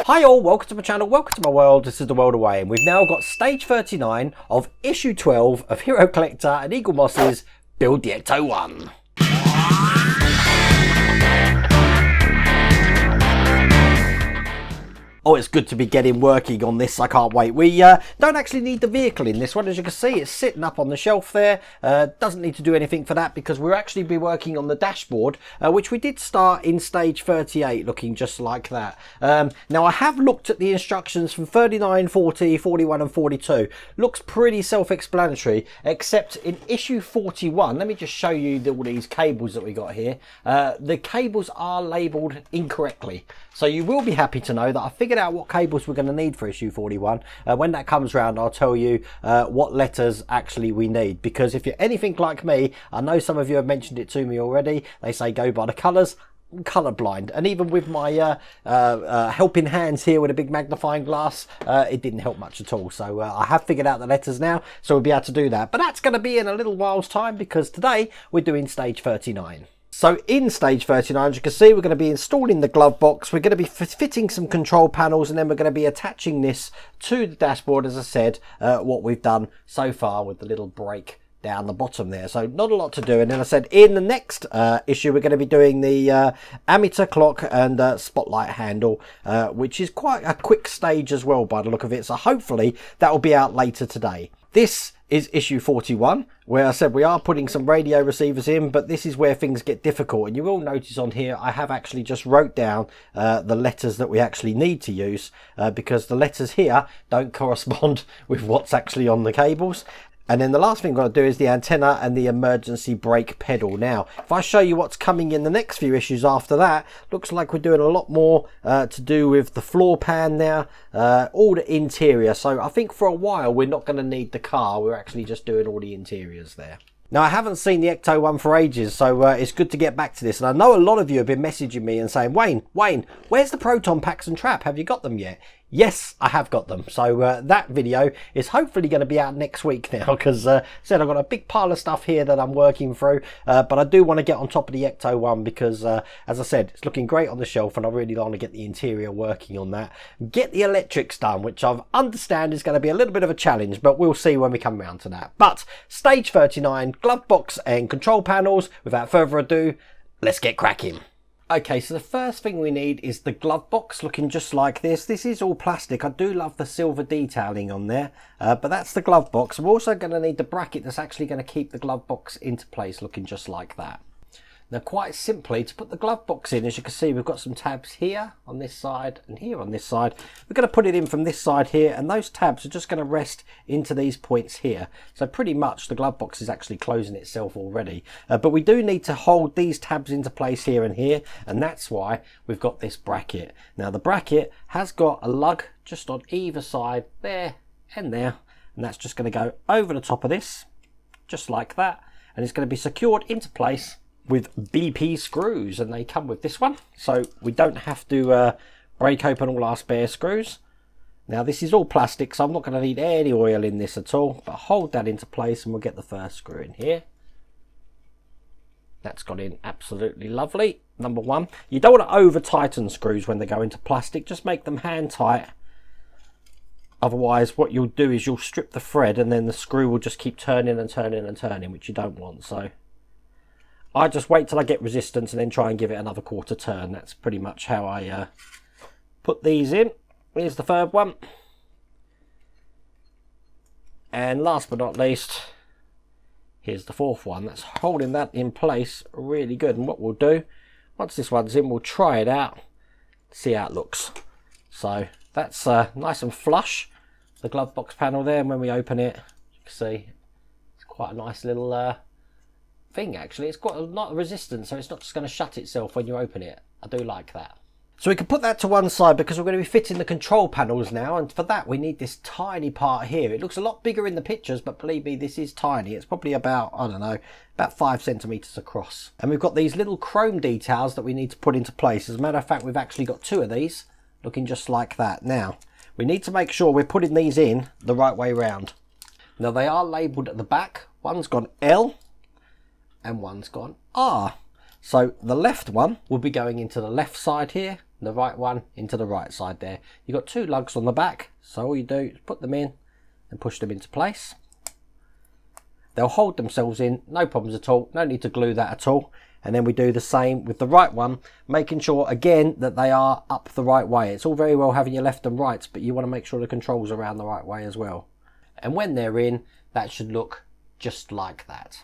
Hi all, welcome to my channel, welcome to my world. This is The World Away, and we've now got stage 39 of issue 12 of Hero Collector and Eagle Moss's Build the Ecto-1. Oh, it's good to be getting working on this. I can't wait. We don't actually need the vehicle in this one. As you can see, it's sitting up on the shelf there. Doesn't need to do anything for that because we'll actually be working on the dashboard, which we did start in stage 38, looking just like that. Now, I have looked at the instructions from 39, 40, 41 and 42. Looks pretty self-explanatory, except in issue 41. Let me just show you all these cables that we got here. The cables are labelled incorrectly. So you will be happy to know that I figured out what cables we're going to need for issue 41. When that comes round, I'll tell you what letters actually we need, because if you're anything like me, I know some of you have mentioned it to me already. They say go by the colours. I'm colourblind, and even with my helping hands here with a big magnifying glass, it didn't help much at all. So I have figured out the letters now, so we'll be able to do that, but that's going to be in a little while's time, because today we're doing stage 39. So in stage 39, as you can see, we're going to be installing the glove box. We're going to be fitting some control panels, and then we're going to be attaching this to the dashboard, as I said, what we've done so far with the little brake down the bottom there. So not a lot to do. And then I said in the next issue, we're going to be doing the ammeter clock and spotlight handle, which is quite a quick stage as well by the look of it. So hopefully that will be out later today. This is issue 41, where I said we are putting some radio receivers in, but this is where things get difficult. And you will notice on here, I have actually just wrote down the letters that we actually need to use, because the letters here don't correspond with what's actually on the cables. And then the last thing I'm going to do is the antenna and the emergency brake pedal. Now, if I show you what's coming in the next few issues after that, looks like we're doing a lot more to do with the floor pan now, all the interior. So I think for a while we're not going to need the car. We're actually just doing all the interiors there. Now, I haven't seen the Ecto-1 for ages, so it's good to get back to this. And I know a lot of you have been messaging me and saying, Wayne, where's the proton packs and trap? Have you got them yet? Yes, I have got them. So that video is hopefully going to be out next week now, because said I've got a big pile of stuff here that I'm working through, but I do want to get on top of the Ecto-1 because, as I said, it's looking great on the shelf, and I really want to get the interior working on that. Get the electrics done, which I understand is going to be a little bit of a challenge, but we'll see when we come around to that. But stage 39, glove box and control panels. Without further ado, let's get cracking. Okay, so the first thing we need is the glove box, looking just like this. This is all plastic. I do love the silver detailing on there, but that's the glove box. We're also going to need the bracket that's actually going to keep the glove box into place, looking just like that. Now, quite simply, to put the glove box in, as you can see, we've got some tabs here on this side and here on this side. We're going to put it in from this side here, and those tabs are just going to rest into these points here. So pretty much the glove box is actually closing itself already. But we do need to hold these tabs into place here and here, and that's why we've got this bracket. Now, the bracket has got a lug just on either side, there and there, and that's just going to go over the top of this, just like that, and it's going to be secured into place with BP screws, and they come with this one, so we don't have to break open all our spare screws. Now, this is all plastic, so I'm not going to need any oil in this at all, but hold that into place and we'll get the first screw in here. That's got in absolutely lovely. Number one, you don't want to over tighten screws when they go into plastic, just make them hand tight. Otherwise what you'll do is you'll strip the thread, and then the screw will just keep turning and turning and turning, which you don't want. So I just wait till I get resistance and then try and give it another quarter turn. That's pretty much how I put these in. Here's the third one. And last but not least, here's the fourth one. That's holding that in place really good. And what we'll do, once this one's in, we'll try it out, see how it looks. So that's nice and flush, the glove box panel there. And when we open it, you can see it's quite a nice little thing. Actually, it's got a lot of resistance, so it's not just going to shut itself when you open it. I do like that. So we can put that to one side, because we're going to be fitting the control panels now, and for that we need this tiny part here. It looks a lot bigger in the pictures, but believe me, this is tiny. It's probably about, I don't know, about 5 centimeters across. And we've got these little chrome details that we need to put into place. As a matter of fact, we've actually got 2 of these looking just like that. Now, we need to make sure we're putting these in the right way round. Now, they are labelled at the back. One's got L and one's gone R. So the left one will be going into the left side here, the right one into the right side there. You've got 2 lugs on the back, so all you do is put them in and push them into place. They'll hold themselves in, no problems at all, no need to glue that at all. And then we do the same with the right one, making sure again that they are up the right way. It's all very well having your left and rights, but you want to make sure the controls are around the right way as well. And when they're in, that should look just like that.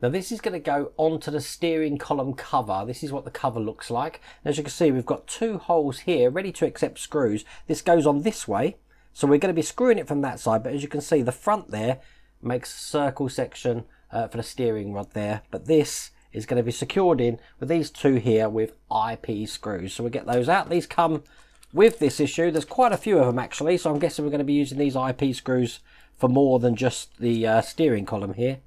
Now this is going to go onto the steering column cover. This is what the cover looks like. And as you can see, we've got 2 holes here ready to accept screws. This goes on this way, so we're going to be screwing it from that side. But as you can see, the front there makes a circle section for the steering rod there. But this is going to be secured in with these 2 here with IP screws. So we'll get those out. These come with this issue. There's quite a few of them actually, so I'm guessing we're going to be using these IP screws for more than just the steering column here.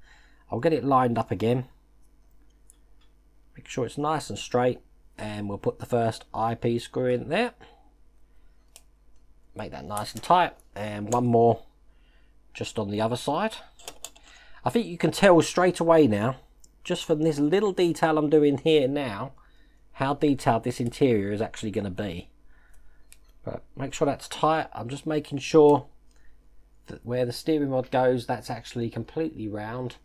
I'll get it lined up again. Make sure it's nice and straight, and we'll put the first IP screw in there. Make that nice and tight, and one more just on the other side. I think you can tell straight away now, just from this little detail I'm doing here now, how detailed this interior is actually going to be. But make sure that's tight. I'm just making sure that where the steering rod goes, that's actually completely round.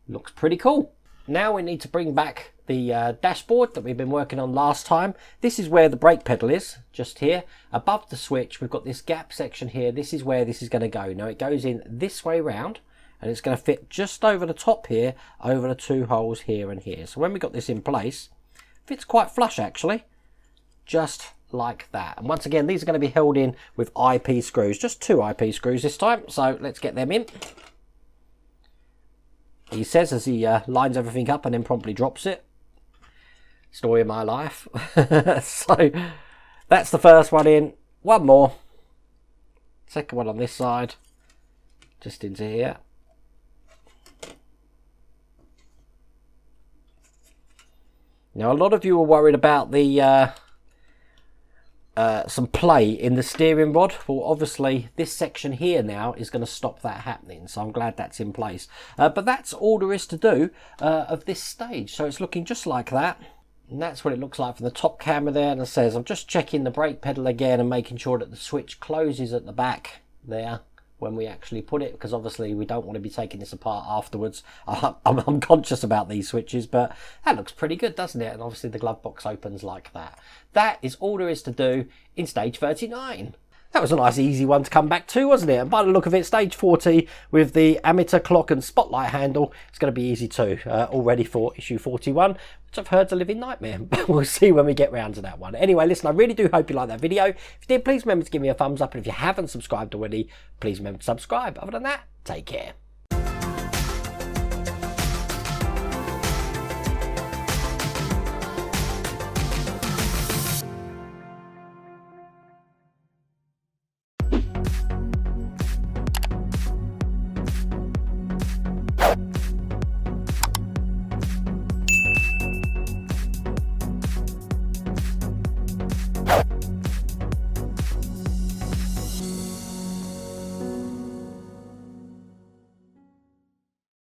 Looks pretty cool. Now we need to bring back the dashboard that we've been working on last time. This is where the brake pedal is, just here. Above the switch, we've got this gap section here. This is where this is going to go. Now it goes in this way round, and it's going to fit just over the top here, over the 2 holes here and here. So when we got this in place, it fits quite flush actually, just like that. And once again, these are going to be held in with IP screws, just 2 IP screws this time. So let's get them in. He says as he lines everything up and then promptly drops it. Story of my life. So that's the first one in. One more. Second one on this side. Just into here. Now a lot of you were worried about the some play in the steering rod. Well, obviously this section here now is going to stop that happening, so I'm glad that's in place. But that's all there is to do of this stage. So it's looking just like that, and that's what it looks like from the top camera there. And it says I'm just checking the brake pedal again and making sure that the switch closes at the back there when we actually put it, because obviously we don't want to be taking this apart afterwards. I'm conscious about these switches, but that looks pretty good, doesn't it? And obviously the glove box opens like that. That is all there is to do in stage 39. That was a nice easy one to come back to, wasn't it? And by the look of it, stage 40 with the ammeter, clock and spotlight handle, it's going to be easy too. All ready for issue 41, which I've heard's a living nightmare. But we'll see when we get round to that one. Anyway, listen, I really do hope you liked that video. If you did, please remember to give me a thumbs up. And if you haven't subscribed already, please remember to subscribe. Other than that, take care.